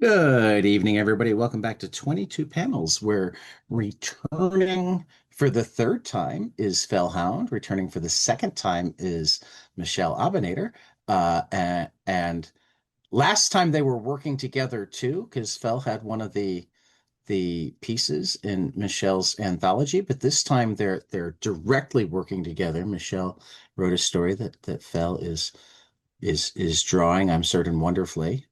Good evening, everybody. Welcome back to 22 Panels. We're returning for the third time is Fell Hound. Returning for the second time is Michele Abounader. And last time they were working together too, because Fell had one of the pieces in Michele's anthology, but this time they're directly working together. Michele wrote a story that Fell is drawing, I'm certain, wonderfully.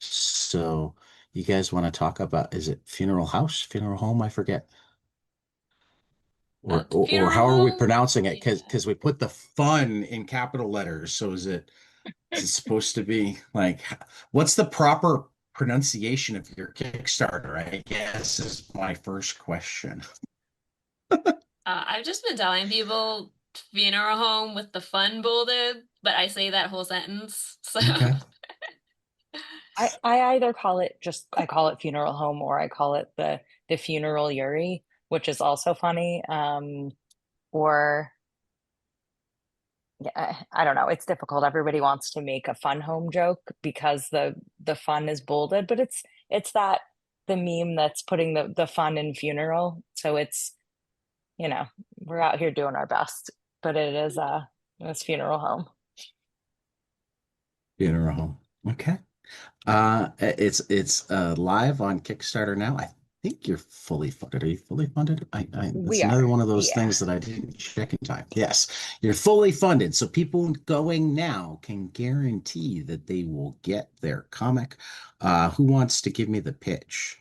So you guys want to talk about, is it funeral house, funeral home? I forget. Or Funeral how are we home? pronouncing it? Yeah. Because we put the fun in capital letters. So is it supposed to be like, what's the proper pronunciation of your Kickstarter? I guess is my first question. I've just been telling people funeral home with the fun bolded, but I say that whole sentence. So, Okay. I either call it just I call it funeral home or I call it the funeral Yuri, which is also funny. Or yeah, I don't know. It's difficult. Everybody wants to make a fun home joke because the fun is bolded, but it's that the meme that's putting the fun in funeral. So you know, we're out here doing our best, but it's funeral home. Funeral home. Okay. It's live on Kickstarter now. I think you're fully funded. Are you fully funded? That's We another are. one of those Yeah. things that I didn't check in time. Yes, you're fully funded. So people going now can guarantee that they will get their comic. Who wants to give me the pitch?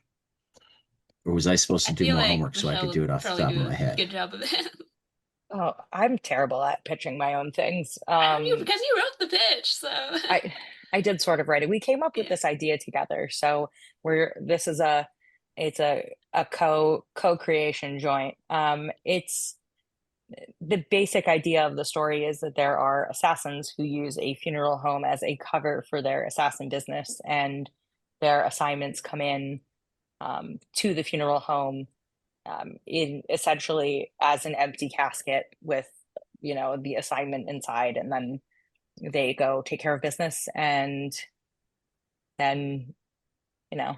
Or was I supposed to I do feel more like homework so I Michelle could do would it off the probably top of do my a head? good job of it. Oh, I'm terrible at pitching my own things. I know you because you wrote the pitch, so I I did sort of write it. We came up with yeah. this idea together. So we're this is a it's a co-creation joint. It's the basic idea of the story is that there are assassins who use a funeral home as a cover for their assassin business, and their assignments come in to the funeral home in essentially as an empty casket with the assignment inside, and then they go take care of business and then you know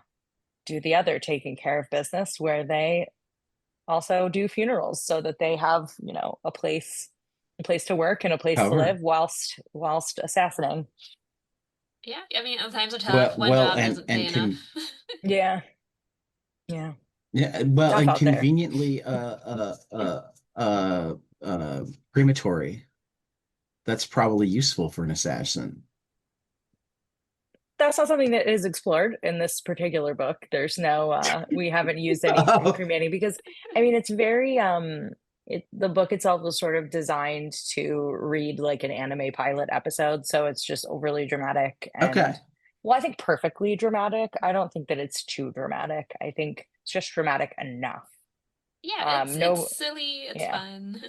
do the other taking care of business where they also do funerals so that they have a place to work and a place to Cover. live whilst assassinating. Yeah, I mean, times are Well, tough. One well, job doesn't and pay enough. can Yeah, yeah, yeah, well, tough and out there. conveniently, crematory. That's probably useful for an assassin. That's not something that is explored in this particular book. There's no we haven't used any cremating because I mean it's very the book itself was sort of designed to read like an anime pilot episode, so it's just overly dramatic Okay. and well, I think perfectly dramatic. I don't think that it's too dramatic. I think it's just dramatic enough. Yeah, it's No, silly, it's yeah, fun.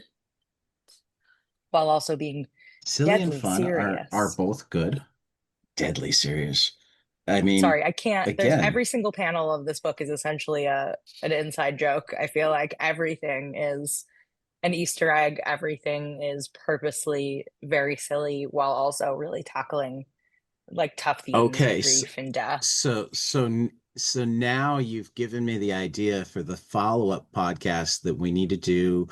while also being Silly and deadly fun are serious. both good. Deadly serious. I mean, Sorry, I can't. There's again, every single panel of this book is essentially a an inside joke. I feel like everything is an Easter egg. Everything is purposely very silly while also really tackling like tough themes of okay. So, grief and death. so, so, so now you've given me the idea for the follow-up podcast that we need to do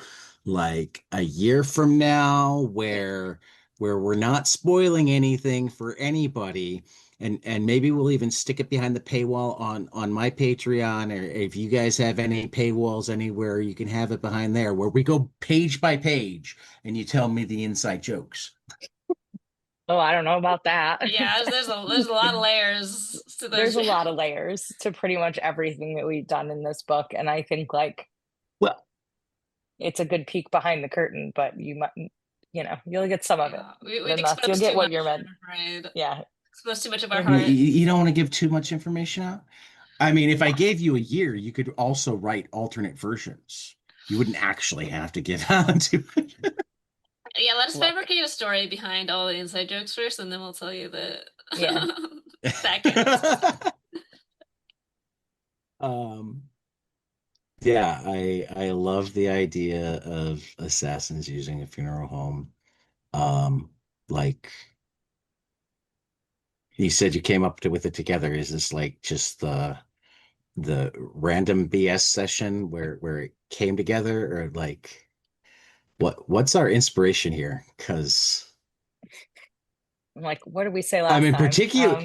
like a year from now, where we're not spoiling anything for anybody. And maybe we'll even stick it behind the paywall on my Patreon, or if you guys have any paywalls anywhere, you can have it behind there, where we go page by page and you tell me the inside jokes. Oh, I don't know about that. Yeah, there's a lot of layers to There's those. a lot of layers to pretty much everything that we've done in this book, and I think like Well, it's a good peek behind the curtain, but you'll get some of it. Yeah, we've Then that's you'll exposed get too what much, you're meant. I'm afraid. Yeah, Exposed too much of our you'll you, get heart. you don't want to give too much information out. I mean, if I gave you a year, you could also write alternate versions. You wouldn't actually have to get on to it. Yeah, let us look. fabricate a story behind all the inside jokes first, and then we'll tell you the Yeah. that counts. Um, yeah, I love the idea of assassins using a funeral home. Um, like You said you came up with it together. Is this like just the random BS session where it came together, or like what's our inspiration here? Because I'm like, what did we say I last mean, time?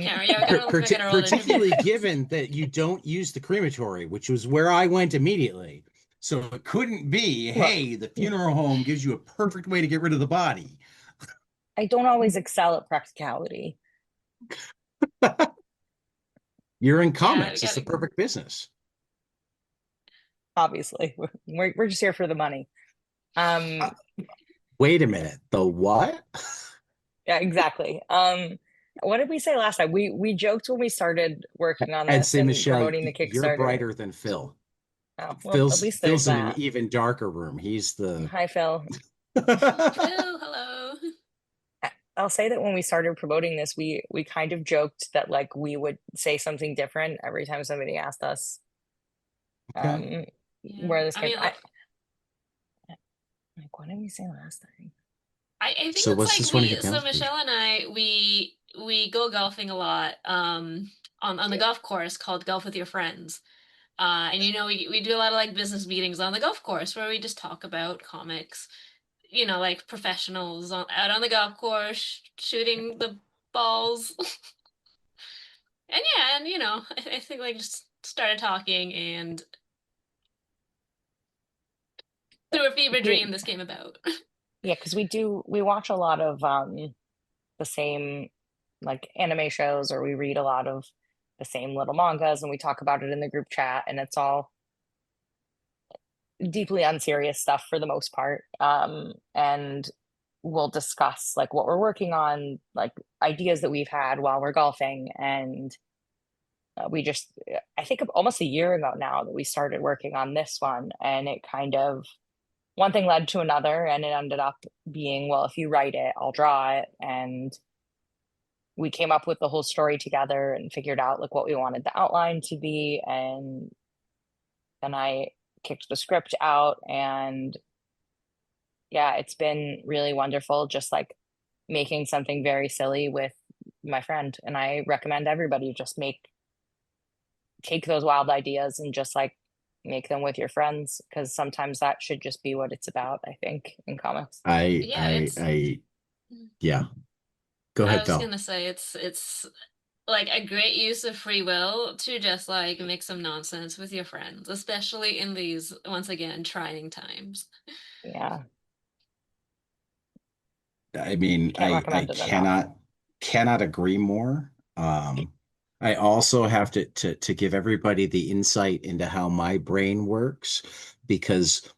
Yeah, yeah, we're gonna look back at our old particularly interviews. given that you don't use the crematory, which was where I went immediately. So it couldn't be, Look, hey, the funeral home gives you a perfect way to get rid of the body. I don't always excel at practicality, You're in Yeah, we comics. It's the gotta. perfect business. obviously. We're just here for the money. Uh, Um, Wait a minute. The what? yeah, exactly. What did we say last time? We joked when we started working on I'd this say, and Michelle, promoting the you're Kickstarter. brighter than Phil. Oh, well, at Phil's least there's Phil's in an that. even darker room. He's the Hi, Phil. Phil, hello. I'll say that when we started promoting this, we kind of joked that like we would say something different every time somebody asked us okay. um Yeah, where this I came mean, from. Like, what did we say last time? I think So it's what's like this one of your so panels be? Michelle and I we go golfing a lot on the golf course called Golf with Your Friends. And we do a lot of like business meetings on the golf course where we just talk about comics, like professionals out on the golf course shooting the balls. And yeah, and I think like just started talking and through a fever We dream this came about. Yeah, because we watch a lot of the same like anime shows, or we read a lot of the same little mangas, and we talk about it in the group chat, and it's all deeply unserious stuff for the most part. And we'll discuss like what we're working on, like ideas that we've had while we're golfing. And we just, I think almost a year ago now that we started working on this one, and it kind of one thing led to another, and it ended up being, well, if you write it, I'll draw it. And we came up with the whole story together and figured out like what we wanted the outline to be. And then I kicked the script out, and yeah, it's been really wonderful just like making something very silly with my friend. And I recommend everybody just take those wild ideas and just like make them with your friends, because sometimes that should just be what it's about, I think, in comics. Yeah, it's Yeah. Go I ahead, was Phil. gonna say it's like a great use of free will to just like make some nonsense with your friends, especially in these, once again, trying times. Yeah, I mean, can't I recommend it enough. cannot agree more. I also have to give everybody the insight into how my brain works, because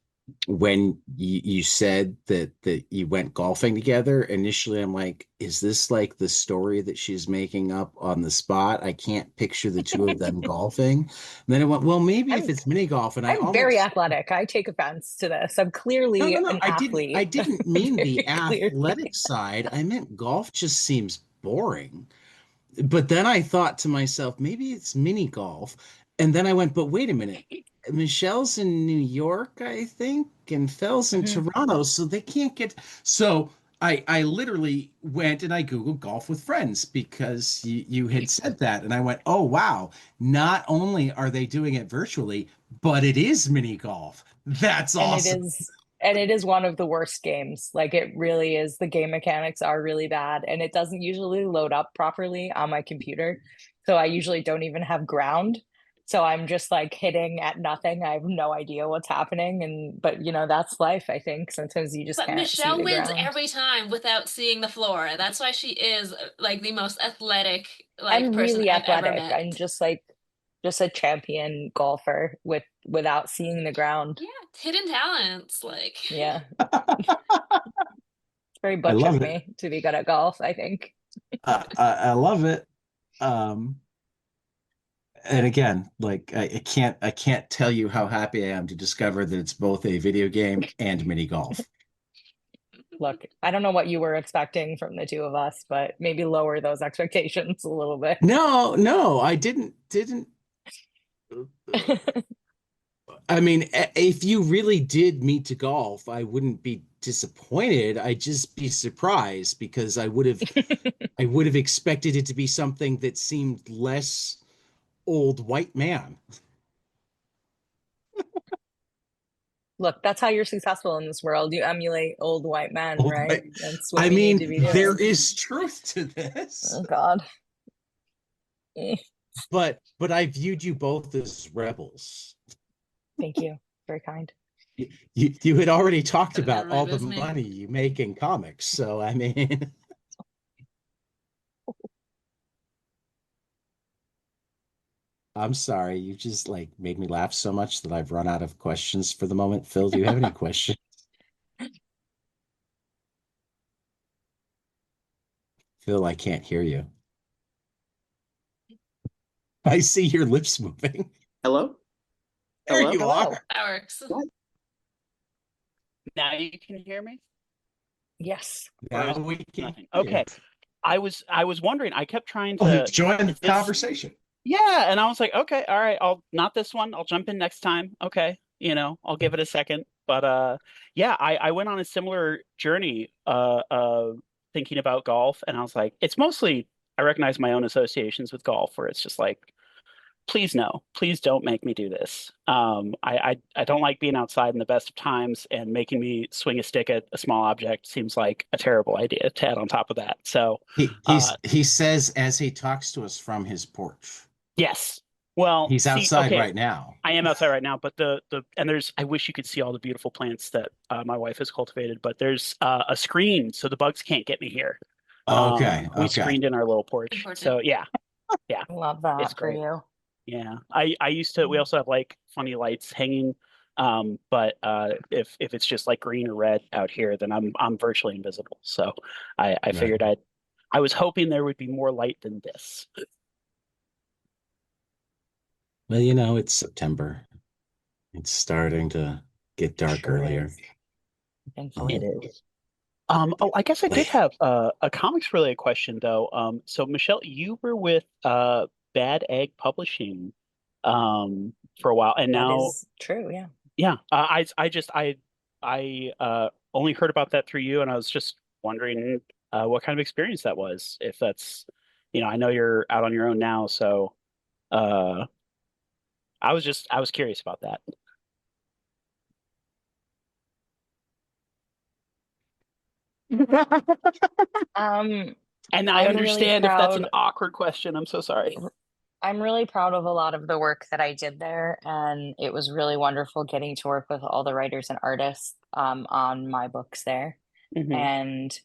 when you said that you went golfing together, initially I'm like, is this like the story that she's making up on the spot? I can't picture the two of them golfing. And then I went, well, maybe if I'm it's mini golf, and I I'm very almost athletic. I take offense to this. I'm no, clearly no, no. an I athlete. didn't mean the Very athletic clearly. side. I meant golf just seems boring. But then I thought to myself, maybe it's mini golf. And then I went, but wait a minute. Michelle's in New York, I think, and Phil's in Mhm. Toronto, so they can't get. So I literally went and I Googled golf with friends because you had said that. And I went, oh, wow. Not only are they doing it virtually, but it is mini golf. That's And it awesome. is and it is one of the worst games. Like it really is. The game mechanics are really bad, and it doesn't usually load up properly on my computer. So I usually don't even have ground. So I'm just like hitting at nothing. I have no idea what's happening. And but that's life, I think. Sometimes you just But can't see Michelle the wins ground. every time without seeing the floor. That's why she is like the most athletic like I'm person really I've ever athletic. I'm met. just a champion golfer without seeing the ground. Yeah, hidden talents, like Yeah. It's very I butch love of it. me to be good at golf, I think. I love it. Um, and again, like I can't tell you how happy I am to discover that it's both a video game and mini golf. Look, I don't know what you were expecting from the two of us, but maybe lower those expectations a little bit. No, no, I didn't. I mean, if you really did meet to golf, I wouldn't be disappointed. I'd just be surprised because I would have expected it to be something that seemed less old white man. Look, that's how you're successful in this world. You emulate old white men, Old right? white. That's what I we need mean, to be there doing. is truth to this, Oh God. Eh, but I viewed you both as rebels. thank you. Very kind. You had already talked Doesn't about really all the with me. money you make in comics, so I mean, I'm sorry, you just like made me laugh so much that I've run out of questions for the moment. Phil, do you have any questions? Phil, I can't hear you. I see your lips moving. Hello? There Hello? you Hello. are. That works. What? Now you can hear me? Yes. Or Now is we can nothing? hear you. Okay. I was wondering, I kept trying Oh, to join the is this conversation. yeah, and I was like, okay, all right, I'll not this one. I'll jump in next time. Okay. I'll give it a second. But yeah, I went on a similar journey thinking about golf and I was like, it's mostly I recognize my own associations with golf where it's just like please no, please don't make me do this. I don't like being outside in the best of times, and making me swing a stick at a small object seems like a terrible idea to add on top of that. So, He says as he talks to us from his porch. yes. Well, He's see, outside okay, right now. I am outside right now, but the and there's I wish you could see all the beautiful plants that my wife has cultivated, but there's a screen so the bugs can't get me here. Okay, We okay. screened in our little porch, Important. so yeah, yeah, Love it's that for great. you. Yeah, I used to. We also have like funny lights hanging, but if it's just like green or red out here, then I'm virtually invisible. So I Right. figured I was hoping there would be more light than this. Well, it's September. It's starting to get dark Sure earlier. is. It Thankfully. is. Oh, I guess I did have a comics related question though. So Michelle, you were with Bad Egg Publishing for a while, and That now is true, yeah. yeah, I only heard about that through you, and I was just wondering what kind of experience that was. If that's, I know you're out on your own now, so uh, I was curious about that. Um, And I I'm really understand if that's an proud. awkward question. I'm so sorry. I'm really proud of a lot of the work that I did there, and it was really wonderful getting to work with all the writers and artists on my books there. Hmm. And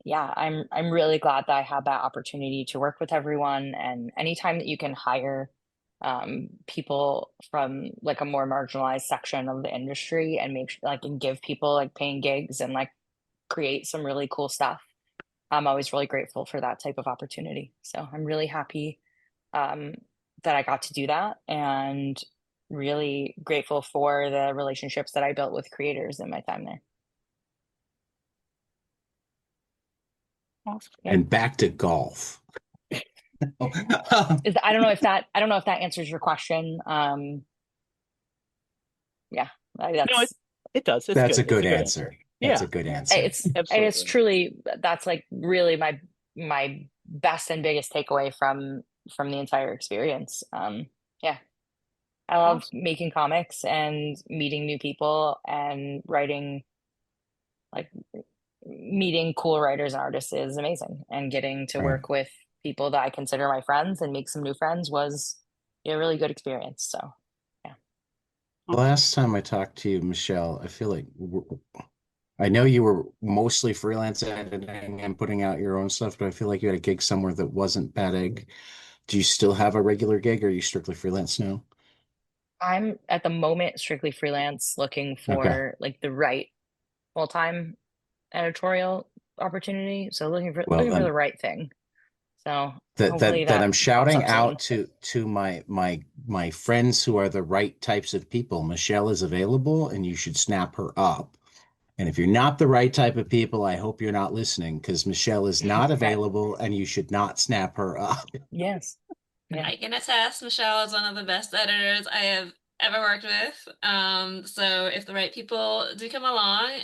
yeah, I'm really glad that I had that opportunity to work with everyone. And anytime that you can hire people from like a more marginalized section of the industry and like and give people like paying gigs and like create some really cool stuff, I'm always really grateful for that type of opportunity. So I'm really happy um, that I got to do that, and really grateful for the relationships that I built with creators in my time there. Awesome. Yeah. And back to golf. I don't know if that answers your question. Yeah, No, it that's it does. It's That's a good. It's good a good answer. answer. That's Yeah, a good answer. it's absolutely. truly that's like really my best and biggest takeaway from the entire experience. Yeah, I love Awesome. making comics and meeting new people and writing like meeting cool writers and artists is amazing, and getting to Right. work with people that I consider my friends and make some new friends was a really good experience. So yeah. The Awesome. last time I talked to you, Michelle, I feel like I know you were mostly freelance editing and putting out your own stuff, but I feel like you had a gig somewhere that wasn't Bad Egg. Do you still have a regular gig, or are you strictly freelance now? I'm at the moment strictly freelance, looking Okay. for like the right full-time editorial opportunity. So Well, looking for the then right thing. So that hopefully that that that I'm pops shouting up soon. out to my friends who are the right types of people. Michelle is available, and you should snap her up. And if you're not the right type of people, I hope you're not listening because Michelle is not Okay. available, and you should not snap her up. Yes. Yeah. I can attest, Michelle is one of the best editors I have ever worked with. So if the right people do come along,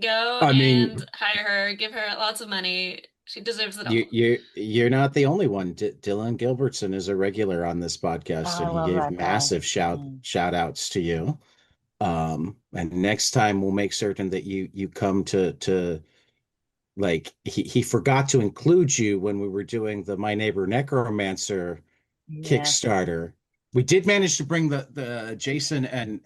go I and mean, hire her, give her lots of money. She deserves it you all. you you're not the only one. Dylan Gilbertson is a regular on this Oh, podcast, I and he love gave that guy. massive shout outs to you. And next time we'll make certain that you come to like he forgot to include you when we were doing the My Neighbor Necromancer Yeah, Kickstarter. We did manage to bring the Jason and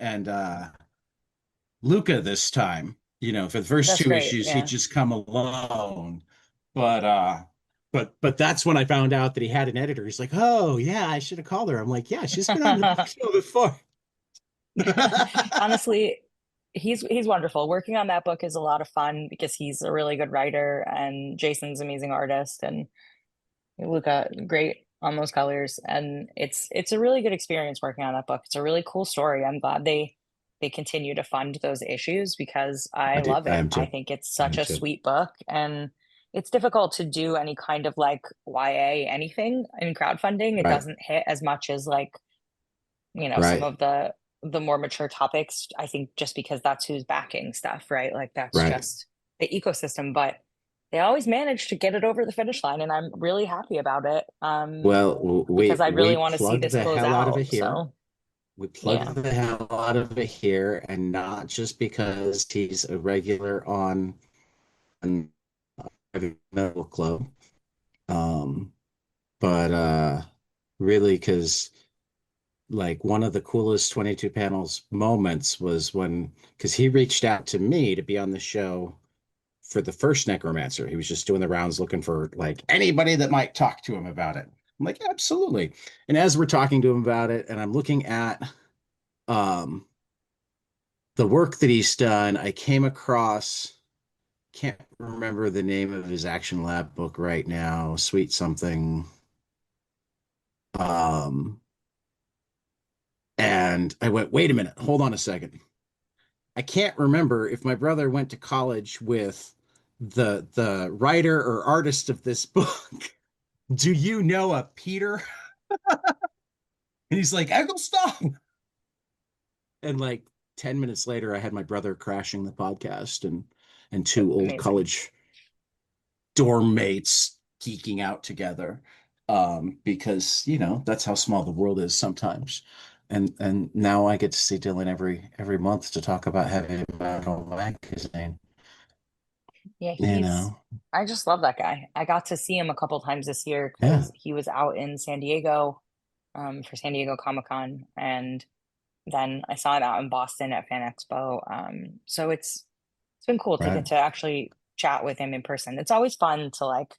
Luca this time. You know, for the first that's two great. issues, he'd Yeah. just come alone. But but that's when I found out that he had an editor. He's like, "Oh, yeah, I should have called her." I'm like, "Yeah, she's been on the show before." Honestly, he's wonderful. Working on that book is a lot of fun because he's a really good writer and Jason's an amazing artist and Luca great on those colors. And it's a really good experience working on that book. It's a really cool story. I'm glad they continue to fund those issues because I I do. love I it. am I too. think it's I such am a too. sweet book and it's difficult to do any kind of like YA anything in crowdfunding. It Right. doesn't hit as much as like some Right. of the more mature topics. I think just because that's who's backing stuff, right? Like that's Right. just the ecosystem, but they always manage to get it over the finish line and I'm really happy about it Well, because I we really want to see plug this the close hell out of out. it here. So We plug yeah. the hell out of it here, and not just because he's a regular on Heavy Metal Club, um, but really because like one of the coolest 22 panels moments was when because he reached out to me to be on the show for the first Necromancer. He was just doing the rounds looking for like anybody that might talk to him about it. I'm like, absolutely. And as we're talking to him about it, and I'm looking at um the work that he's done, I came across, can't remember the name of his Action Lab book right now, Sweet something. Um, and I went, wait a minute, hold on a second. I can't remember if my brother went to college with the writer or artist of this book. Do you know a Peter? And he's like, I go stop. And like 10 minutes later, I had my brother crashing the podcast and two old Amazing. college dorm mates geeking out together. Because that's how small the world is sometimes. And now I get to see Dylan every month to talk about Heavy Metal Magazine. Yeah, You know, I just love that guy. I got to see him a couple times this year yeah, because he was out in San Diego for San Diego Comic-Con and then I saw him out in Boston at Fan Expo. So it's been cool to right. get to actually chat with him in person. It's always fun to like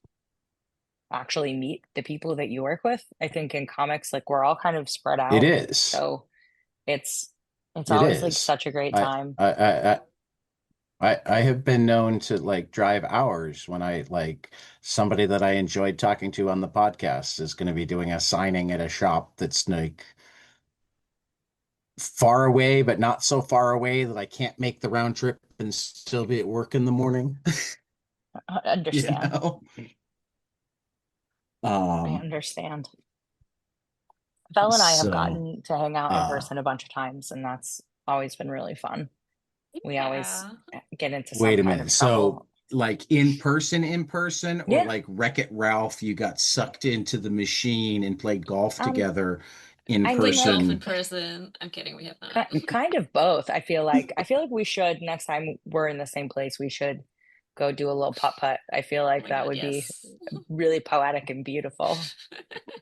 actually meet the people that you work with. I think in comics, like we're all kind of spread It out. is. So it's it's It always like is. such a great I time. I I I have been known to like drive hours when I like somebody that I enjoyed talking to on the podcast is going to be doing a signing at a shop that's like far away, but not so far away that I can't make the round trip and still be at work in the morning. I You understand. know? I Um, understand. Belle and I have so gotten to hang out in uh person a bunch of times, and that's always been really fun. We always Yeah. get into some wait a kind minute. of So trouble. like in person, or Yeah. like Wreck-It Ralph, you got sucked into the machine and played golf Um, together in I Played mean, like golf in person. person. I'm kidding, we have not. kind of both. I feel like we should next time we're in the same place, we should go do a little putt putt. I feel Oh like my that God, would be yes. really poetic and beautiful.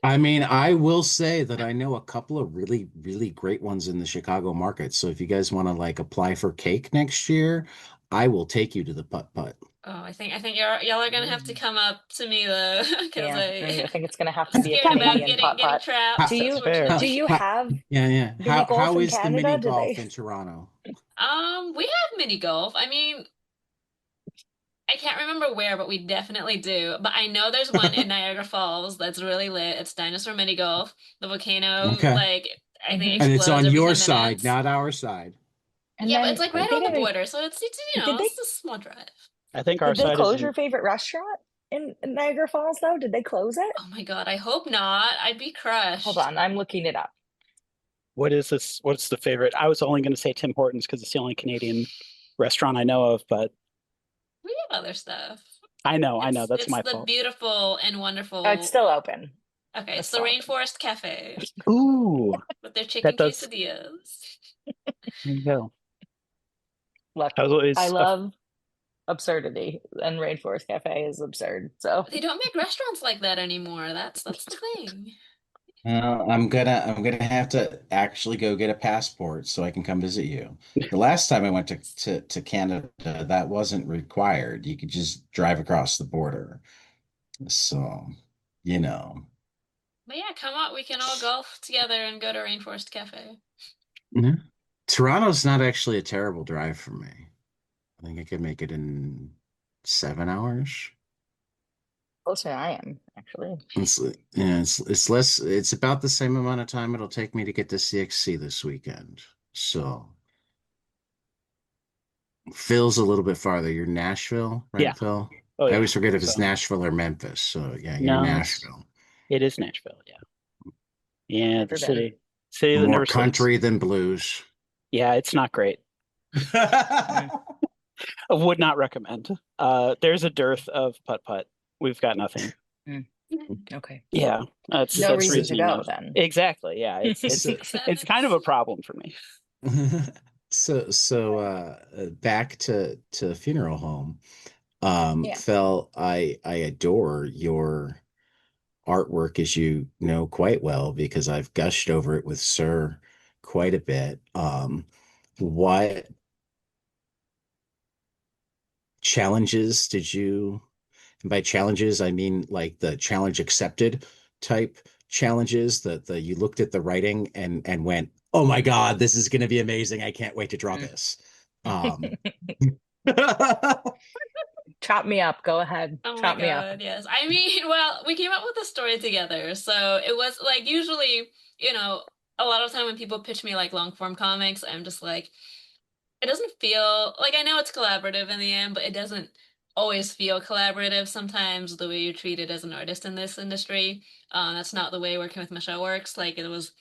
I mean, I will say that I know a couple of really, really great ones in the Chicago market. So if you guys want to like apply for cake next year, I will take you to the putt putt. Oh, I think y'all are gonna have to come up to me though, because Yeah, I I think it's gonna have to I'm be a scared about Canadian getting putt getting putt. trapped, Do How, you Fair. do unfortunately. you how, have yeah, yeah. mini golf How in is the mini Canada? Do golf they? in Toronto? We have mini golf. I mean, I can't remember where, but we definitely do. But I know there's one in Niagara Falls that's really lit. It's dinosaur mini golf. The volcano, Okay. like, I think Hmm. And it's explodes on every your 10 side, minutes. not our side. And Yeah, but it's then like they right on the didn't. border, so Did they it's a small drive. I think our did they side is close your favorite restaurant in Niagara Falls though? Did they close it? Oh my God, I hope not. I'd be Hold crushed. on, I'm looking it up. What is this? What's the favorite? I was only going to say Tim Hortons because it's the only Canadian restaurant I know of, but We have other stuff. I know, that's It's my the fault. beautiful and It's wonderful. still open. Okay, it's It's the still open. Rainforest Cafe Ooh, with their chicken that does. quesadillas. There you go. Look, I was I always love absurdity, and Rainforest Cafe is absurd. So They don't make restaurants like that anymore. That's the thing. I'm gonna have to actually go get a passport so I can come visit you. The last time I went to Canada, that wasn't required. You could just drive across the border. So, you know. But yeah, come on, we can all golf together and go to Rainforest Cafe. Mhm. Toronto's not actually a terrible drive for me. I think I could make it in 7 hours. closer than I am, actually. It's less, it's about the same amount of time it'll take me to get to CXC this weekend. So Phil's a little bit farther. You're Nashville, yeah. right, Phil? Oh I yeah. always forget if it's So Nashville or Memphis. So yeah, you're no, Nashville. it is Nashville. Yeah, yeah, the Never been. city that More never sleeps. country than blues. Yeah, it's not great. Mm, I would not recommend. There's a dearth of putt. We've got nothing. mm, okay. Yeah, No that's reason to reasoning go enough. then. Exactly. Yeah, So, it's kind of a problem for me. back to funeral home. Yeah. Phil, I adore your artwork, as you know quite well, because I've gushed over it with Sir quite a bit. What challenges did you, and by challenges, I mean like the challenge accepted type challenges that the you looked at the writing and went, oh my God, this is going to be amazing. I can't wait to draw Mm. this. Um, Chop me up. Go ahead. Oh my Chop me up. God, yes. I mean, well, we came up with the story together. So it was like usually, a lot of time when people pitch me like long form comics, I'm just like, it doesn't feel like I know it's collaborative in the end, but it doesn't always feel collaborative. Sometimes the way you're treated as an artist in this industry, that's not the way working with Michelle works. Like it was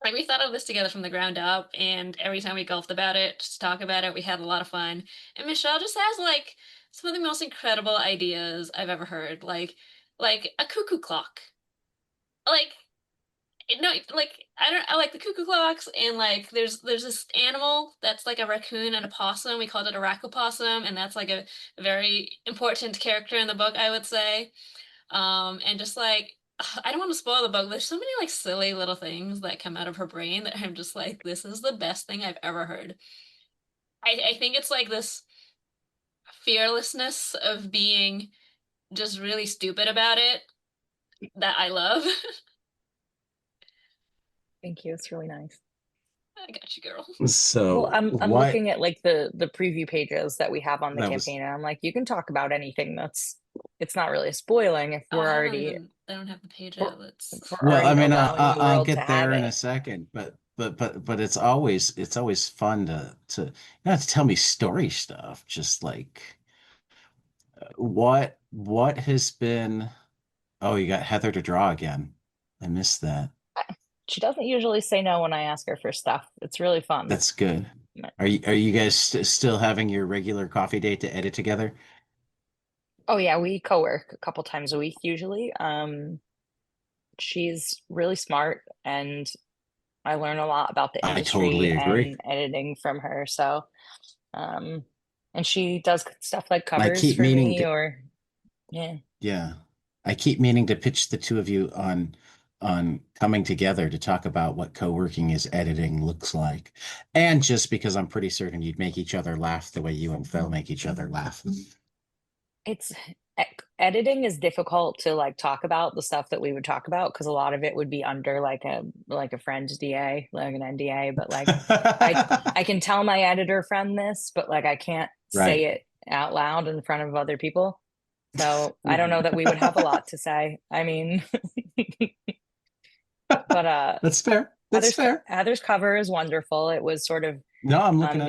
like we thought of this together from the ground up, and every time we golfed about it, just talk about it, we had a lot of fun. And Michelle just has like some of the most incredible ideas I've ever heard. Like a cuckoo clock. Like no, like I like the cuckoo clocks, and like there's this animal that's like a raccoon and a possum. We called it a raccopossum, and that's like a very important character in the book, I would say. And just like I don't want to spoil the book. There's so many like silly little things that come out of her brain that I'm just like, this is the best thing I've ever heard. I think it's like this fearlessness of being just really stupid about it that I love. Thank you. It's really nice. I got you, girl. Well, So I'm what looking at like the preview pages that we have on the that was campaign, and I'm like, you can talk about anything that's it's not really spoiling if Oh, we're already they don't have the page we're, outlets. if we're well, I already mean, allowing the I'll world to get have there in it. a second, but it's always fun to you not to tell me story stuff, just like what has been. Oh, you got Heather to draw again. I missed that. She doesn't usually say no when I ask her for stuff. It's really fun. That's good. Are you guys still having your regular coffee date to edit together? Oh yeah, we co-work a couple times a week usually. She's really smart, and I learn a lot about the I totally industry agree. and editing from her. So, um, and she does stuff like I covers keep for meaning me, to, or yeah. yeah. I keep meaning to pitch the two of you on coming together to talk about what co-working is editing looks like. And just because I'm pretty certain you'd make each other laugh the way you and Phil make each other laugh. It's editing is difficult to like talk about the stuff that we would talk about because a lot of it would be under like a friend's DA, like an NDA, but like I can tell my editor friend this, but like I can't say Right. it out loud in front of other people. So I don't know that we would have a lot to say. I mean, but That's fair. That's fair. Heather's cover is wonderful. It was sort of No, I'm looking at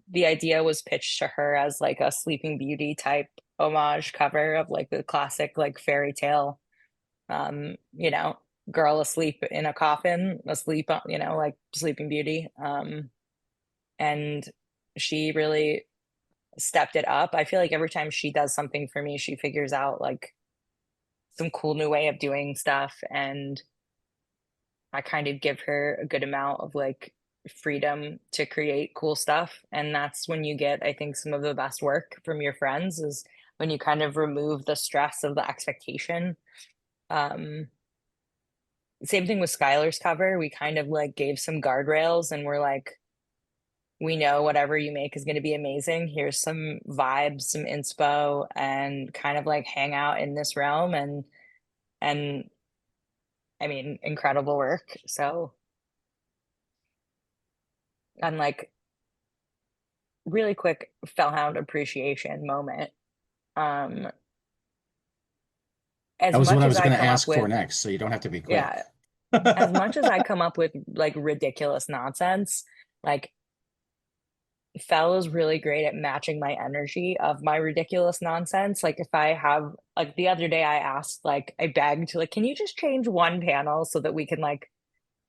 the it. idea was pitched to her as like a Sleeping Beauty type homage cover of like the classic like fairy tale girl asleep in a coffin, asleep, like Sleeping Beauty. And she really stepped it up. I feel like every time she does something for me, she figures out like some cool new way of doing stuff. And I kind of give her a good amount of like freedom to create cool stuff. And that's when you get, I think, some of the best work from your friends is when you kind of remove the stress of the expectation. Um, Same thing with Skylar's cover. We kind of like gave some guardrails and we're like, we know whatever you make is going to be amazing. Here's some vibes, some inspo, and kind of like hang out in this realm. And I mean, incredible work. So, and like really quick Fellhound appreciation moment. Um, That as was what much I as was I going to come up ask for with, next, so you don't have to be quick. yeah, as much as I come up with like ridiculous nonsense, like Fell is really great at matching my energy of my ridiculous nonsense. Like if I have like the other day I asked, like I begged, like, can you just change one panel so that we can like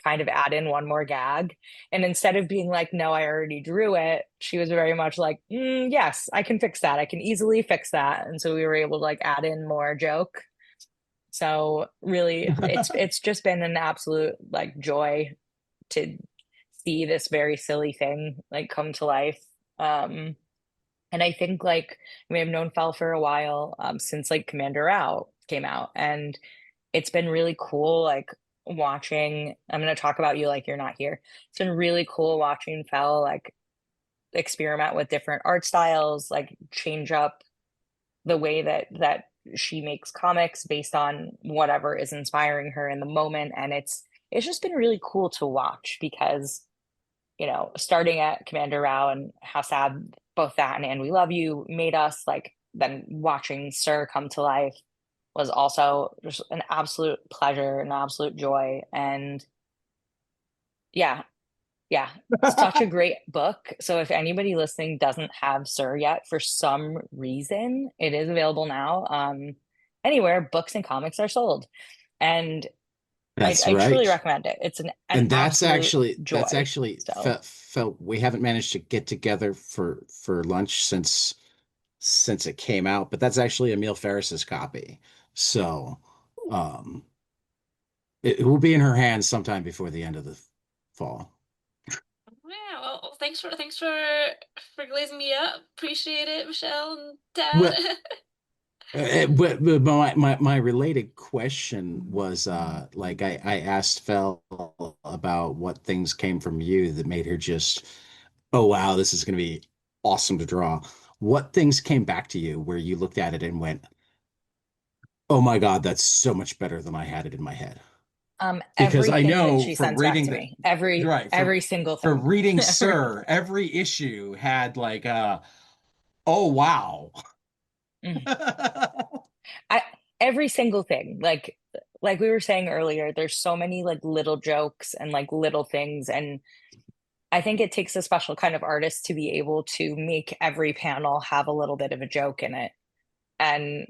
kind of add in one more gag? And instead of being like, no, I already drew it, she was very much like, yes, I can fix that. I can easily fix that. And so we were able to like add in more joke. So really it's just been an absolute like joy to see this very silly thing like come to life. Um, and I think like we have known Fel for a while, since like Commander Rao came out, and it's been really cool like watching. I'm gonna talk about you like you're not here. It's been really cool watching Fel like experiment with different art styles, like change up the way that she makes comics based on whatever is inspiring her in the moment. And it's just been really cool to watch because starting at Commander Rao and how sad both that and We Love You made us, like then watching Sir come to life was also just an absolute pleasure, an absolute joy. And yeah, yeah, such a great book. So if anybody listening doesn't have Sir yet, for some reason, it is available now. Anywhere books and comics are sold. And That's I truly right. recommend it. It's an And absolute that's joy. actually So felt we haven't managed to get together for lunch since it came out, but that's actually Emil Ferris's copy. So um it will be in her hands sometime before the end of the fall. Yeah, well, thanks for glazing me up. Appreciate it, Michelle and Dad. Well, but my related question was like I asked Fel about what things came from you that made her just, oh wow, this is going to be awesome to draw. What things came back to you where you looked at it and went, oh my God, that's so much better than I had it in my head? Because I everything that know she from sends back reading to the me, right every single for thing. reading Every, Sir, every issue had like oh wow. mm. I every single thing. Like we were saying earlier, there's so many like little jokes and like little things, and I think it takes a special kind of artist to be able to make every panel have a little bit of a joke in it. And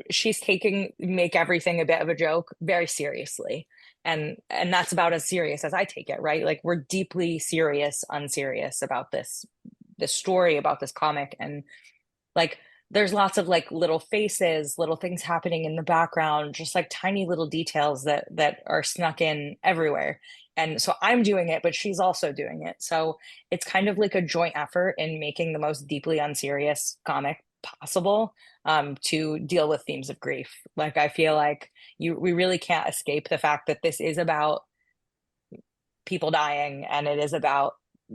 she's taking make everything a bit of a joke very seriously. And that's about as serious as I take it, right? Like we're deeply serious, unserious about this story, about this comic. And like there's lots of like little faces, little things happening in the background, just like tiny little details that are snuck in everywhere. And so I'm doing it, but she's also doing it. So it's kind of like a joint effort in making the most deeply unserious comic possible, to deal with themes of grief. Like I feel like we really can't escape the fact that this is about people dying, and it is about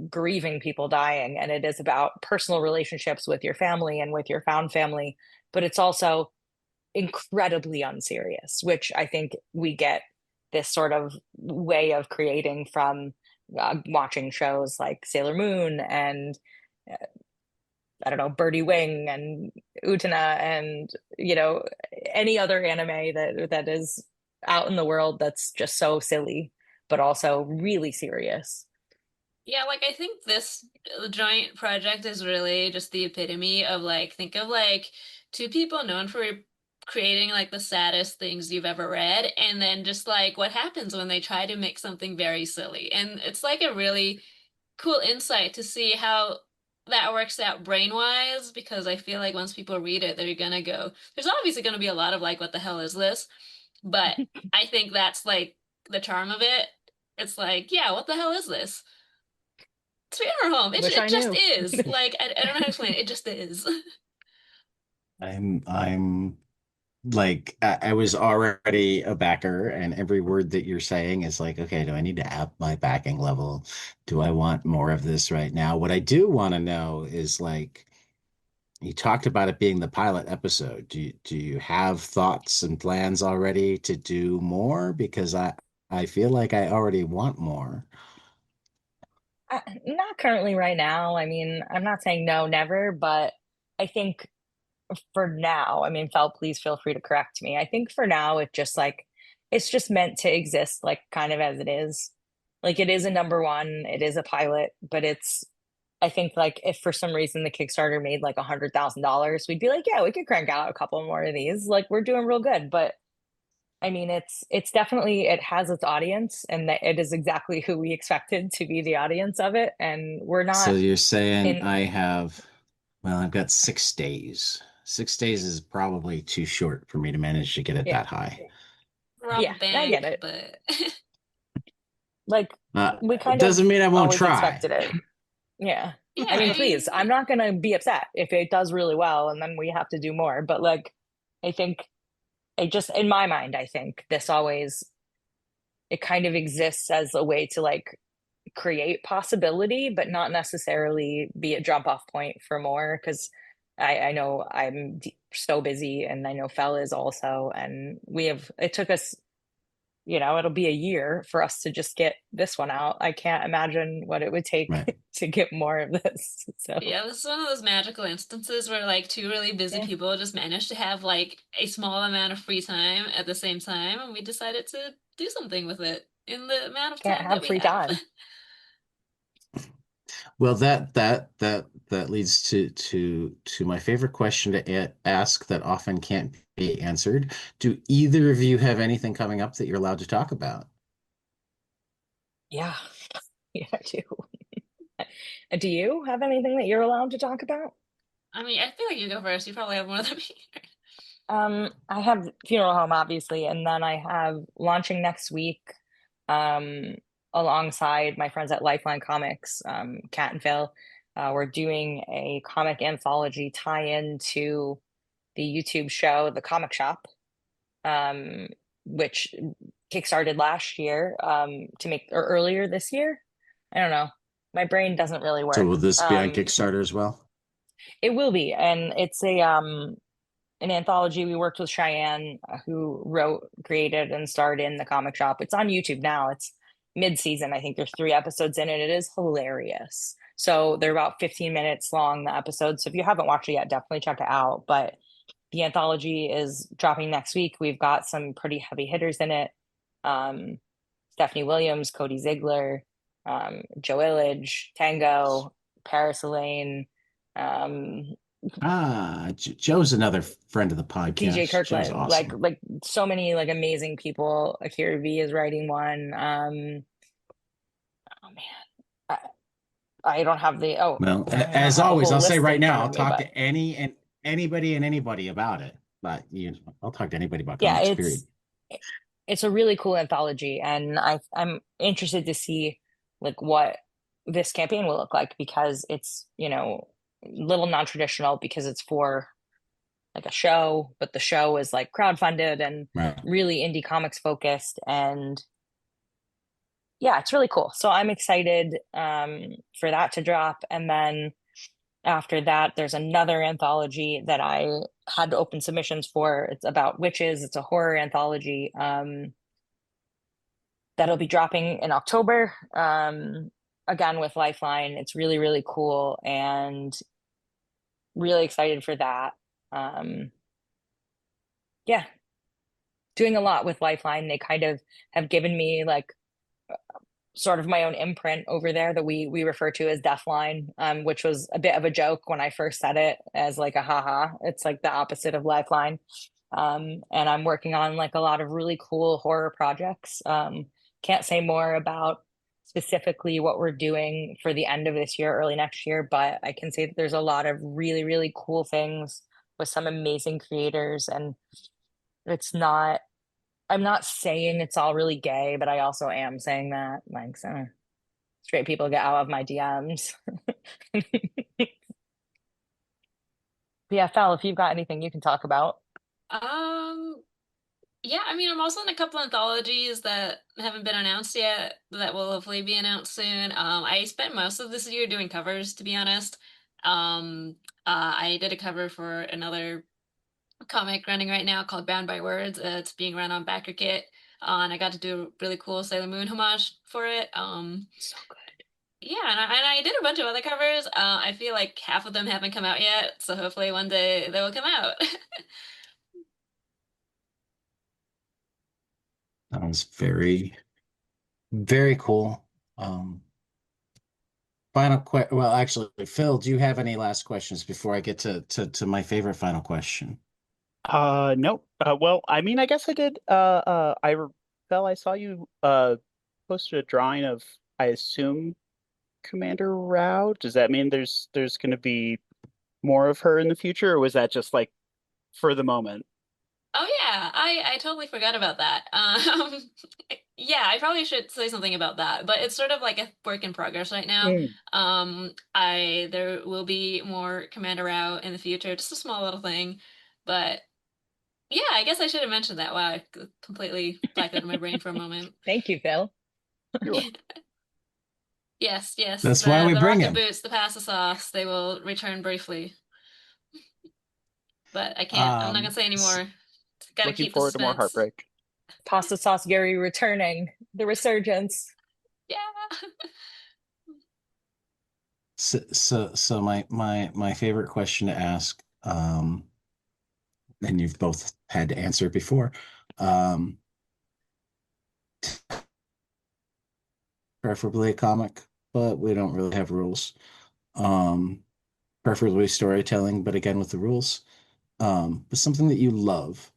grieving people dying, and it is about personal relationships with your family and with your found family, but it's also incredibly unserious, which I think we get this sort of way of creating from watching shows like Sailor Moon and uh, I don't know, Birdie Wing and Utena and any other anime that is out in the world that's just so silly but also really serious. Yeah, like I think this giant project is really just the epitome of like think of like two people known for creating like the saddest things you've ever read, and then just like what happens when they try to make something very silly. And it's like a really cool insight to see how that works out brain-wise, because I feel like once people read it, they're gonna go, there's obviously gonna be a lot of like, what the hell is this? But I think that's like the charm of it. It's like, yeah, what the hell is this? It's funeral home. Wish It I just knew. is. Like, I don't know how to explain it. It just is. I'm like I was already a backer, and every word that you're saying is like, okay, do I need to up my backing level? Do I want more of this right now? What I do want to know is like you talked about it being the pilot episode. Do you have thoughts and plans already to do more? Because I feel like I already want more. Not currently right now. I mean, I'm not saying no, never, but I think for now, I mean, Fel, please feel free to correct me. I think for now, it's just meant to exist, like kind of as it is. Like it is a number one, it is a pilot, but I think like if for some reason the Kickstarter made like $100,000, we'd be like, yeah, we could crank out a couple more of these. Like we're doing real good. But I mean, it's definitely it has its audience, and that it is exactly who we expected to be the audience of it. And we're So not you're saying in, well, I've got 6 days. 6 days is probably too short for me to manage to get it yeah, that high. Rob a yeah, I get bank, it. but Like we It kind of doesn't mean I won't always try. expected it. Yeah. I yeah, mean, I please, mean, I'm not gonna be upset if it does really well and then we have to do more. But like, I think it just in my mind, I think this always it kind of exists as a way to like create possibility, but not necessarily be a jump off point for more. Because I know so busy, and I know Fel is also, and it took us, it'll be a year for us to just get this one out. I can't imagine what it would take Right. to get more of this. So, yeah, this is one of those magical instances where like two really busy yeah, people just managed to have like a small amount of free time at the same time, and we decided to do something with it in the amount of can't time that have we free have. time. Well, that leads to my favorite question to ask that often can't be answered. Do either of you have anything coming up that you're allowed to talk about? Yeah, yeah, I do. Do you have anything that you're allowed to talk about? I mean, I feel like you go first. You probably have more than me. I have Funeral Home, obviously, and then I have launching next week, um, alongside my friends at Lifeline Comics, Kat and Phil. We're doing a comic anthology tie-in to the YouTube show, The Comic Shop, um, which kickstarted last year, to make or earlier this year. I don't know. My brain doesn't really So work. will this be on Kickstarter as well? It will be, and it's an anthology. We worked with Cheyenne, who wrote, created, and starred in The Comic Shop. It's on YouTube now. It's mid-season. I think there's 3 episodes in it. It is hilarious. So they're about 15 minutes long, the episodes. So if you haven't watched it yet, definitely check it out. But the anthology is dropping next week. We've got some pretty heavy hitters in it. Um, Stephanie Williams, Cody Ziegler, Joe Illidge, Tango, Paris Elaine, um, Joe's another friend of the PJ podcast. Joe's Kirkland, awesome. like so many like amazing people. Akira V is writing one. Oh man, I don't have the Well, I don't as have a always, whole I'll say list right in now, front I'll of me, talk but to anybody and anybody about it. But I'll talk to anybody about yeah, comics, period. it's a really cool anthology, and I'm interested to see like what this campaign will look like, because it's a little non-traditional because it's for like a show, but the show is like crowdfunded and Right. really indie comics focused, and yeah, it's really cool. So I'm excited for that to drop. And then after that, there's another anthology that I had to open submissions for. It's about witches. It's a horror anthology, that'll be dropping in October. Again with Lifeline. It's really, really cool, and really excited for that. Um, yeah, doing a lot with Lifeline. They kind of have given me like sort of my own imprint over there that we refer to as Deathline, which was a bit of a joke when I first said it, as like a haha. It's like the opposite of Lifeline. And I'm working on like a lot of really cool horror projects. Can't say more about specifically what we're doing for the end of this year, early next year, but I can say that there's a lot of really, really cool things with some amazing creators. And it's not, I'm not saying it's all really gay, but I also am saying that like so straight people get out of my DMs. Yeah, Fel, if you've got anything you can talk about. Um, yeah, I mean, I'm also in a couple anthologies that haven't been announced yet that will hopefully be announced soon. I spent most of this year doing covers, to be honest. I did a cover for another comic running right now called Bound by Words. It's being run on BackerKit, and I got to do a really cool Sailor Moon homage for it. So good. Yeah, and I did a bunch of other covers. I feel like half of them haven't come out yet, so hopefully one day they will come out. That was very, very cool. Final question. Well, actually, Phil, do you have any last questions before I get to my favorite final question? Nope. Well, I mean, I guess I did. Phil, I saw you posted a drawing of, I assume, Commander Rao. Does that mean there's going to be more of her in the future, or was that just like for the moment? Oh yeah, I totally forgot about that. Yeah, I probably should say something about that, but it's sort of like a work in progress right now. Mm. I there will be more Commander Rao in the future, just a small little thing, but yeah, I guess I should have mentioned that. Wow, I completely blacked out of my brain for a moment. Thank you, Phil. You're welcome. Yes, yes, That's why we the bring rocket him. boots, the pasta sauce, they will return briefly, but I can't. I'm not gonna Um, say s- anymore. Gotta Looking keep the forward to more suspense. heartbreak. Pasta Sauce Gary returning, the resurgence. Yeah. so my favorite question to ask, and you've both had to answer it before. Um, Preferably a comic, but we don't really have rules. Um, Preferably storytelling, but again with the rules. But something that you love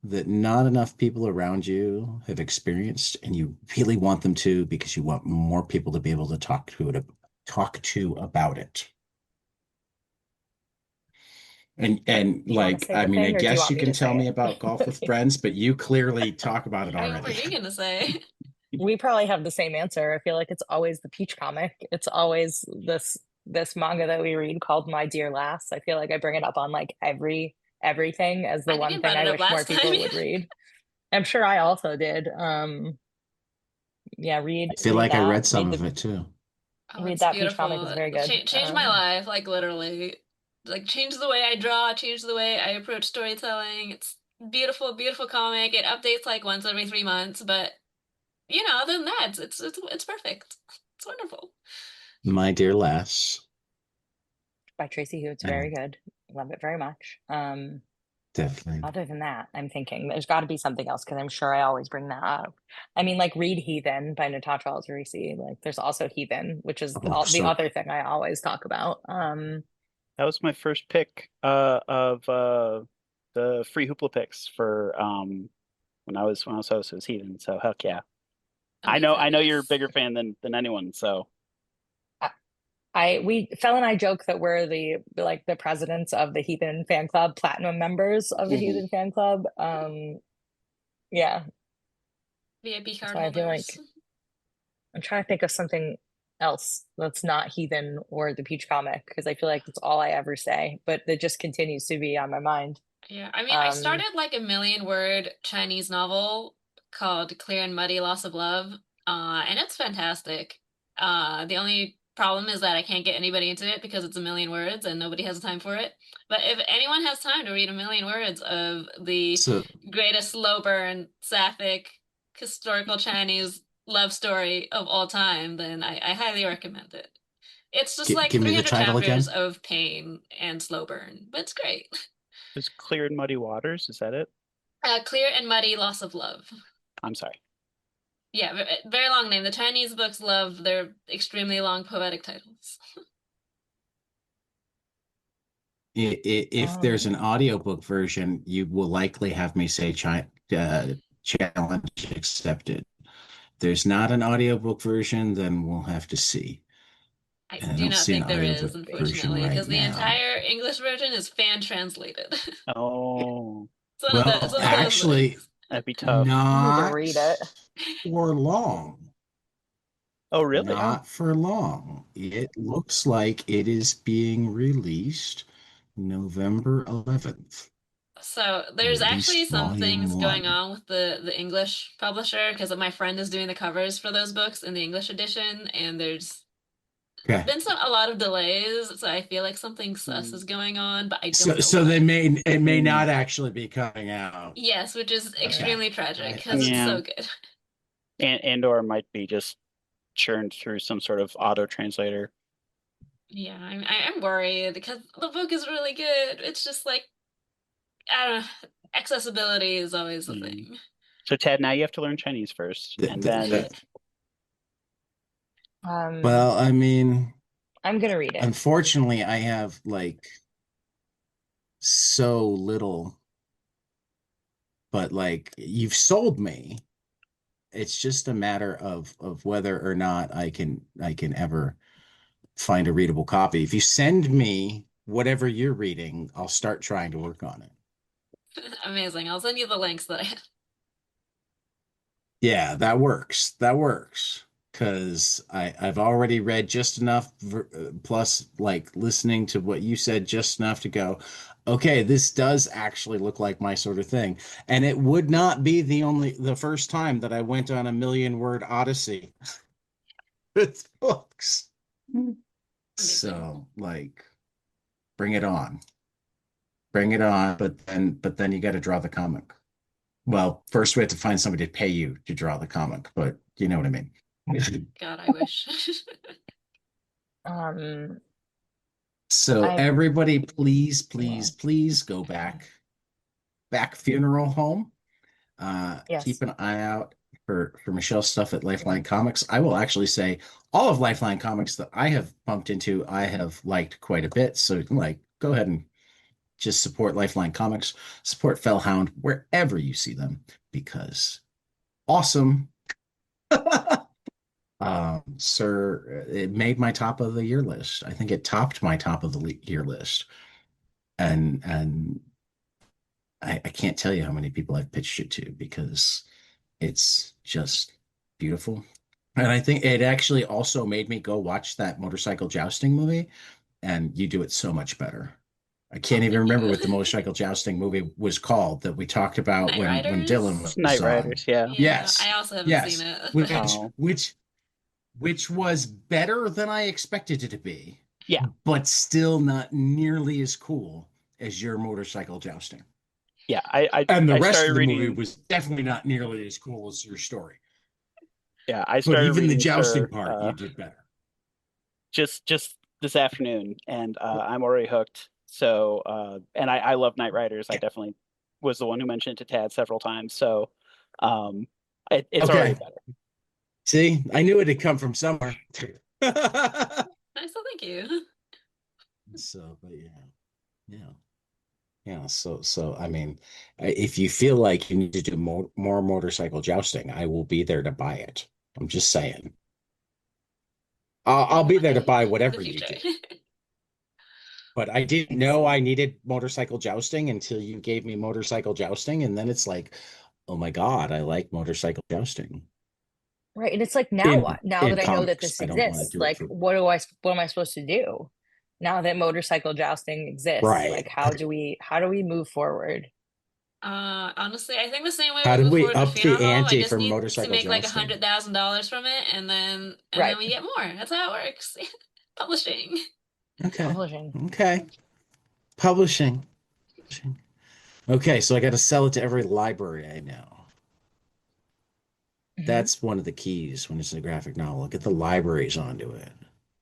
that not enough people around you have experienced, and you really want them to because you want more people to be able to talk to about it. And Do you want to like, say I the mean, I thing or do you guess want you me can to tell say me about Golf with it? Friends, but you clearly talk about it I mean, what were already. you gonna say? We probably have the same answer. I feel like it's always the Peach comic. It's always this manga that we read called My Dear Lass. I feel like I bring it up on like everything as the I think one I thing brought it I up wish more last time. people would read. I'm sure I also did. Yeah, I feel read like I that. read some of it too. Oh, Read it's that Peach comic beautiful. is very good. Changed my life, like literally. Like changed the way I draw, changed the way I approach storytelling. It's beautiful, beautiful comic. It updates like once every 3 months, but other than that, it's perfect. It's wonderful. My Dear Lass. By Tracy Hugh. It's very And good. Love it very much. definitely. Other than that, I'm thinking there's got to be something else because I'm sure I always bring that up. I mean, like read Heathen by Natasha Altarisi. Like there's also Heathen, which is Oh, the so other thing I always talk about. That was my first pick of the free Hoopla picks for when I was Heathen. So heck yeah. I Amazing, know you're a yes. bigger fan than anyone, so We Fel and I joke that we're the presidents of the Heathen fan club, platinum members of the Mhm. Heathen fan club. Yeah, VIP that's card why I feel holders. like I'm trying to think of something else that's not Heathen or the Peach comic because I feel like that's all I ever say, but it just continues to be on my mind. Yeah, I mean, I Um, started like a million word Chinese novel called Clear and Muddy Loss of Love, and it's fantastic. The only problem is that I can't get anybody into it because it's a million words and nobody has time for it. But if anyone has time to read a million words of the so greatest slow burn, sapphic, historical Chinese love story of all time, then I highly recommend it. It's just like give me the 300 title chapters again. of pain and slow burn, but it's great. Is Clear and Muddy Waters, is that it? Clear and Muddy Loss of Love. I'm sorry. Yeah, very long name. The Chinese books love their extremely long poetic titles. If there's an audiobook version, you will likely have me say challenge accepted. There's not an audiobook version, then we'll have to see. I And I do don't not see an think there is, audiobook version unfortunately, right because the now. entire English version is fan translated. Oh, It's Well, one of those actually, things. that'd be tough. I need to not read it. for long. Oh, really? Oh. Not for long. It looks like it is being released November 11th. So there's actually Released some volume things going one. on with the English publisher because my friend is doing the covers for those books in the English edition, and there's Okay. been a lot of delays, so I feel like something sus Mm. is going on, but I So don't know so what. it may not actually be coming out. Yes, which is Okay. extremely tragic I because it's see. Yeah. so good. And or it might be just churned through some sort of auto translator. Yeah, I'm worried because the book is really good. It's just like I don't know, accessibility is always a Mm. thing. So Ted, now you have to learn Chinese first, The- and the- then the- well, I mean, I'm gonna read it. unfortunately, I have like so little, but like you've sold me. It's just a matter of whether or not I can ever find a readable copy. If you send me whatever you're reading, I'll start trying to work on it. Amazing. I'll send you the links that I have. Yeah, that works. That works. Because I've already read just enough, plus like listening to what you said just enough to go, okay, this does actually look like my sort of thing. And it would not be the first time that I went on a million word odyssey with books. Amazing. So like, bring it on. Bring it on, but then you got to draw the comic. Well, first we have to find somebody to pay you to draw the comic, but you know what I mean. God, I wish. Um, So I'm everybody, please, yeah, please, please go back funeral home. Keep yes. an eye out for Michelle's stuff at Lifeline Comics. I will actually say all of Lifeline Comics that I have bumped into, I have liked quite a bit. So like, go ahead and just support Lifeline Comics, support Fell Hound wherever you see them because awesome. Sir, it made my top of the year list. I think it topped my top of the year list, and I can't tell you how many people I've pitched it to because it's just beautiful. And I think it actually also made me go watch that motorcycle jousting movie, and you do it so much better. I Oh, can't even thank remember you. what the motorcycle jousting movie was called that we talked about Night when Dylan Riders? was Night on. Riders, yeah. Yeah, Yes, I also haven't seen yes, it. which Oh, which which was better than I expected it to be, yeah, but still not nearly as cool as your motorcycle jousting. yeah. I I, And the I rest started of the movie reading. was definitely not nearly as cool as your story. Yeah, I But started even the reading jousting Sir part, you did better. just this afternoon, and I'm already hooked. So, and I love Night Riders. I definitely was the one who mentioned it to Tad several times. So, um, it's already Okay. better. See, I knew it had come from somewhere. Nice, so thank you. So, but yeah. Yeah, so I mean, if you feel like you need to do more motorcycle jousting, I will be there to buy it. I'm just saying. I'll be there to Money buy in the whatever you future. do. But I didn't know I Excellent. needed motorcycle jousting until you gave me motorcycle jousting, and then it's like, oh my God, I like motorcycle jousting Right. And it's like now in what? Now in that I know that comics. this I don't want to exists, do it like for what am I supposed to do? Now that motorcycle jousting exists, like right. how do we move forward? Honestly, I think the same way How we did move we forward with up funeral the home. I ante just for need to motorcycle make like jousting? $100,000 from it, and then Right. we get more. That's how it works. Publishing. Okay. Publishing. Okay. Publishing. Okay, so I got to sell it to every library I know. Hmm. That's one of the keys when it's a graphic novel. Get the libraries onto it.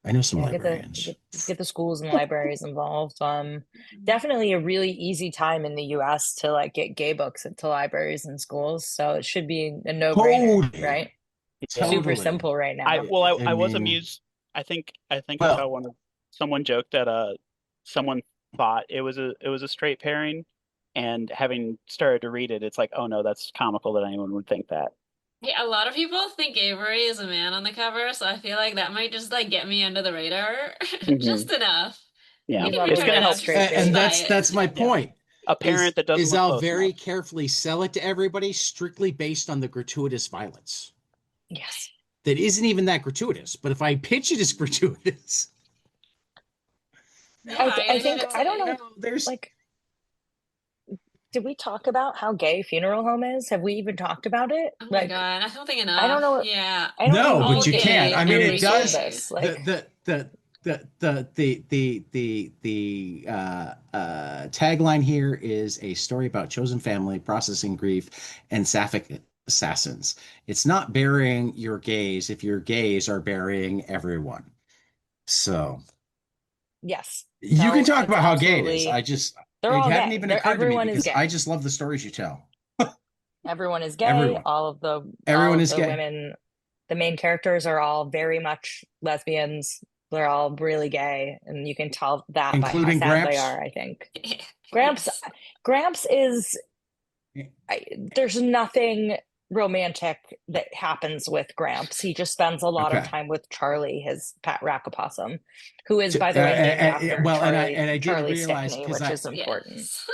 I know some Yeah, librarians. get the schools and libraries involved. Definitely a really easy time in the US to like get gay books into libraries and schools. So it should be a no-brainer, Totally. right? Yeah, Super Totally. simple right I now. well, I I was mean, amused. I think I saw well, someone joked that someone thought it was a straight pairing, and having started to read it, it's like, oh no, that's comical that anyone would think that. Yeah, a lot of people think Avery is a man on the cover, so I feel like that might just like get me under the radar Mhm. just enough. Yeah, You You can love be it's a turned gonna man enough help. just straight to And dude. buy that's it. my Yeah, point. a parent that doesn't Is look I'll close very enough. carefully sell it to everybody strictly based on the gratuitous violence. Yes. That isn't even that gratuitous, but if I pitch it as gratuitous, Yeah, I I think gotta I don't say. know, no, there's like, did we talk about how gay Funeral Home is? Have we even talked about it? Oh my Like, God, I don't think I don't enough. know. Yeah, I don't no, know all but who you can't. gay, I mean, who it every sold does gay. this. Like, the tagline here is a story about chosen family processing grief and sapphic assassins. It's not burying your gays if your gays are burying everyone. So yes. you can No, talk it's about how gay it is. absolutely. They're It all hadn't gay. even They're occurred to me everyone is because I gay. just love the stories you tell. Everyone is gay. Everyone. All Everyone of is the gay, women, the main characters are all very much lesbians. They're all really gay, and you can tell that by how including sad they Gramps. are, I think. Gramps Yes. Gramps is there's nothing romantic that happens with Gramps. He just spends a lot of Okay. time with Charlie, his pet rackapossum, who is, by the way, named after Well, Charlie and I did Charlie realize Stickney, because which I is important. Yes.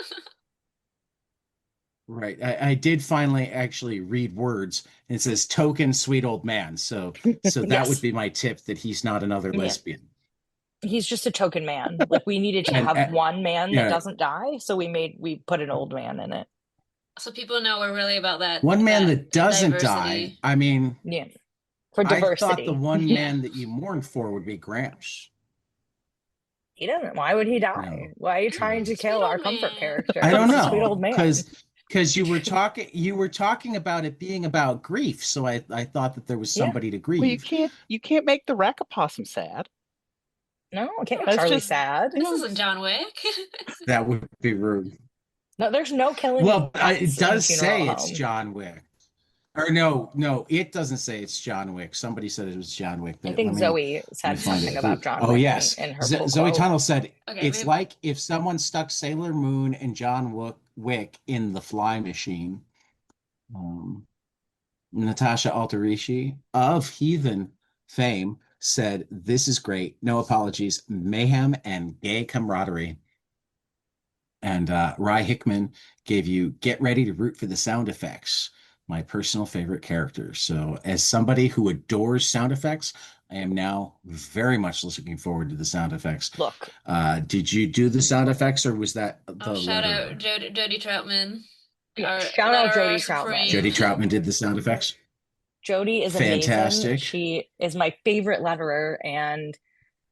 right I did finally actually read words and it says token sweet old man. So that would Yes. be my tip that he's not another Yeah. lesbian. He's just a token man. Like, we needed to And have one man that yeah, doesn't die, so we put an old man in it. So people know we're really about one man that that doesn't die. diversity. I mean, Yeah. For I thought the diversity. one Yeah. man that you mourn for would be Gramps. He doesn't. Why would he die? No, Why are you trying to Sweet kill our old comfort man. I character? don't He's a sweet old know man. because you were talking about it being about grief. So I thought that there was Yeah. somebody to Well, you grieve. can't make the Rackapossum sad. No, I can't make That's Charlie just sad. This isn't John Wick. That would be rude. No, there's no killing Well, it pets in does Funeral say it's Home. John Wick. Or no, it doesn't say it's John Wick. Somebody said it was John Wick. I But think Zoe let me said find something it. about John Oh Wick yes, in her pull Zoe quote. Tunnell said Okay, it's maybe. like if someone stuck Sailor Moon and John Wick in the fly machine. Um, Natasha Alterici of Heathen fame said, "This is great. No apologies, mayhem and gay camaraderie." And Rye Hickman gave you "Get ready to root for the sound effects." My personal favorite character. So, as somebody who adores sound effects, I am now very much looking forward to the sound effects. Look, Did you do the sound effects, or was that Oh, the shout letterer? out Jody Troutman, yeah, our shout out letterer Jodie Troutman. supreme. Jody Troutman did the sound effects. Jodie is amazing. Fantastic. She is my favorite letterer, and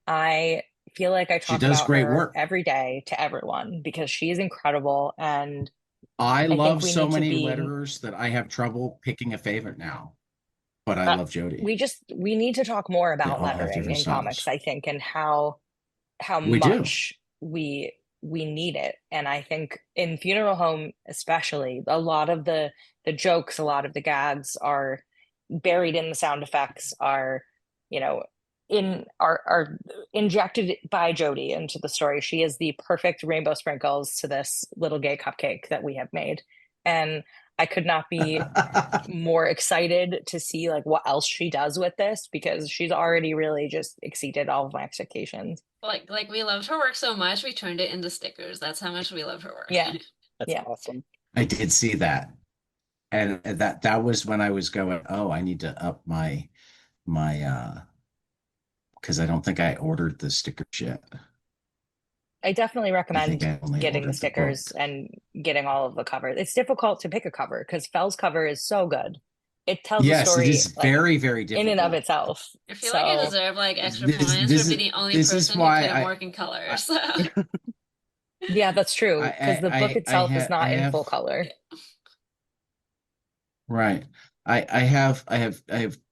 I feel like I She talk does about great her work. every day to everyone because she is incredible. And I I think love we so need to many be, letterers that I have trouble picking a favorite now, but I uh, love Jody. we need to talk more They about all have lettering different in comics, styles. I think, and how We do. much we need it. And I think in Funeral Home especially, a lot of the jokes, a lot of the gags are buried in the sound effects, are, you know, are injected by Jodie into the story. She is the perfect rainbow sprinkles to this little gay cupcake that we have made. And I could not be more excited to see like what else she does with this, because she's already really just exceeded all of my expectations. Like we loved her work so much, we turned it into stickers. That's how much we love her work. Yeah. That's Yeah. awesome. I did see that. And that was when I was going, oh, I need to up my because I don't think I ordered the stickers yet. I definitely I think recommend I only getting the ordered the book. stickers and getting all of the covers. It's difficult to pick a cover because Fell's cover is so good. It tells a Yes, it story is like very, very in and of difficult. itself. I feel like I So deserve like extra This points this for is being the only this is person who why couldn't work in I colors. yeah, that's true. Because the book I itself is have I not in have full color. right. I have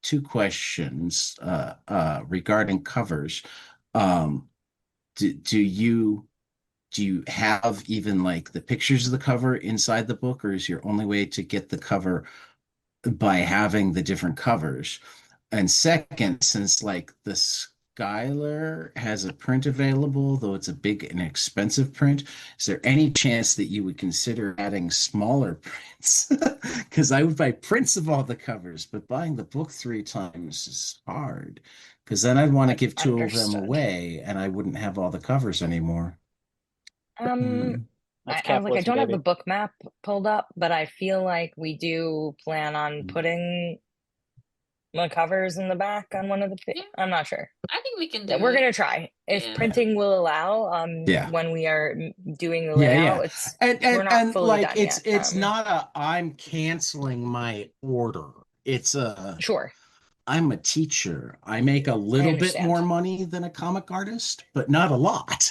two questions regarding covers. Um do you have even like the pictures of the cover inside the book, or is your only way to get the cover by having the different covers? And second, since like this Skylar has a print available, though it's a big and expensive print. Is there any chance that you would consider adding smaller prints? Because I would buy prints of all the covers, but buying the book 3 times is hard. Because then I'd want to give 2 of them Understood. away, and I wouldn't have all the covers anymore. Um, That's I was like, I capitalism, don't have the baby. book map pulled up, but I feel like we do plan on Mm. putting the covers in the back on one of the. Yeah. I'm not sure. I think we can Yeah, do we're it. gonna try if Yeah. printing will allow. Yeah. When we are doing the Yeah, layout, yeah. it's And we're not and fully like done it's yet. it's not a I'm canceling my order. It's a Sure, I'm a teacher. I make a I little bit more understand. money than a comic artist, but not a lot.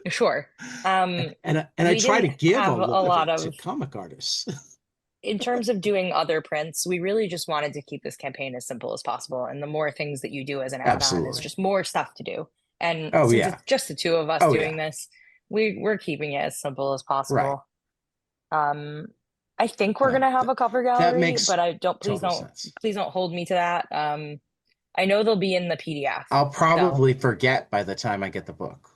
Sure. And I We try to didn't give a have a lot of lot it to of, comic artists. in terms of doing other prints, we really just wanted to keep this campaign as simple as possible. And the more things that you do as an add-on is Absolutely. just more stuff to do. And Oh since yeah. it's just the two of us Oh doing yeah. this, we're keeping it as simple as Right. possible. Um, I think we're No, gonna have a cover that gallery, makes but I don't, total sense. please don't hold me to that. I know they'll be in the PDF. I'll So probably forget by the time I get the book.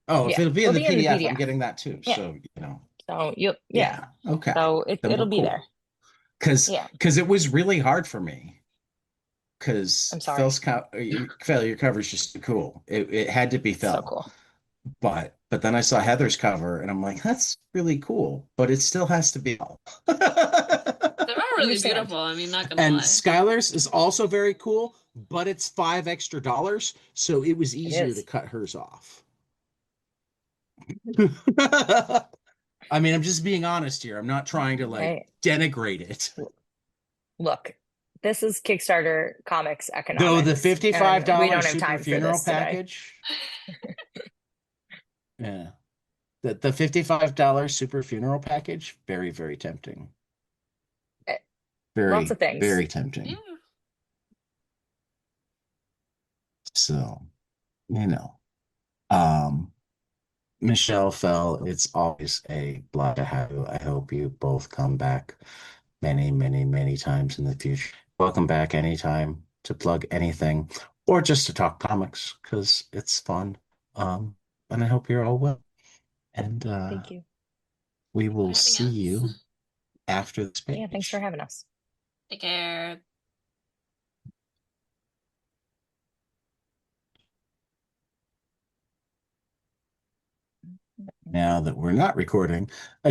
Oh, if yeah, it'll be in they'll the be in the PDF, I'm PDF. getting that too. Yeah. So, you know, So you yeah. yeah. Okay. So Then we're it'll be there. cool. Because Yeah. it was really hard for me. Because I'm sorry. Phil, your cover is just too cool. It had to be So Phil. cool. But then I saw Heather's cover and I'm like, that's really cool, but it still has to be Phil. They are really Understand. beautiful. I mean, not gonna And lie. Skylar's is also very cool, but it's $5 extra, so it was It easier to is. cut hers off. I mean, I'm just being honest here. I'm not trying to like Hey, denigrate it. look, this is Kickstarter comics Though the economics, and we don't $55 have super time for funeral this today. package, yeah, the $55 super funeral package, very, very tempting. Eh, Lots Very, of things. very tempting. Yeah. So, you know, um, Michelle Fell, it's always a blast to have you. I hope you both come back many, many, many times in the future. Welcome back anytime to plug anything or just to talk comics because it's fun. And I hope you're all well. And Thank you. we will Having see us. you after this Yeah, thanks for page. having us. Take care. Now that we're not recording, I